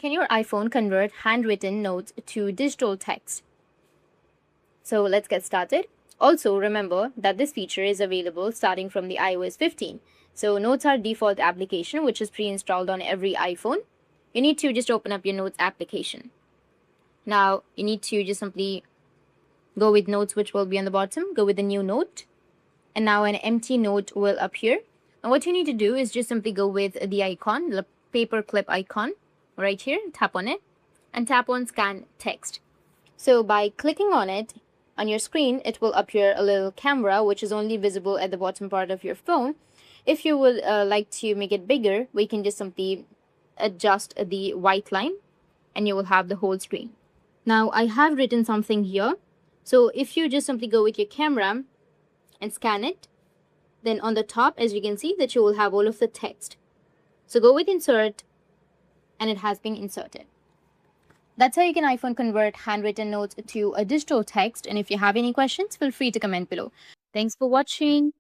Can your iPhone convert handwritten notes to digital text? So let's get started. Also, remember that this feature is available starting from the iOS 15. So Notes are default application which is pre-installed on every iPhone. You need to just open up your Notes application. Now, you need to just simply go with Notes which will be on the bottom, go with the new note. And now an empty note will appear. And what you need to do is just simply go with the icon, the paper clip icon right here, tap on it, and tap on scan text. So by clicking on it, on your screen, it will appear a little camera which is only visible at the bottom part of your phone. If you would like to make it bigger, we can just simply adjust the white line and you will have the whole screen. Now I have written something here. So if you just simply go with your camera and scan it, then on the top, as you can see, that you will have all of the text. So go with insert and it has been inserted. That's how you can iPhone convert handwritten notes to a digital text. And if you have any questions, feel free to comment below. Thanks for watching.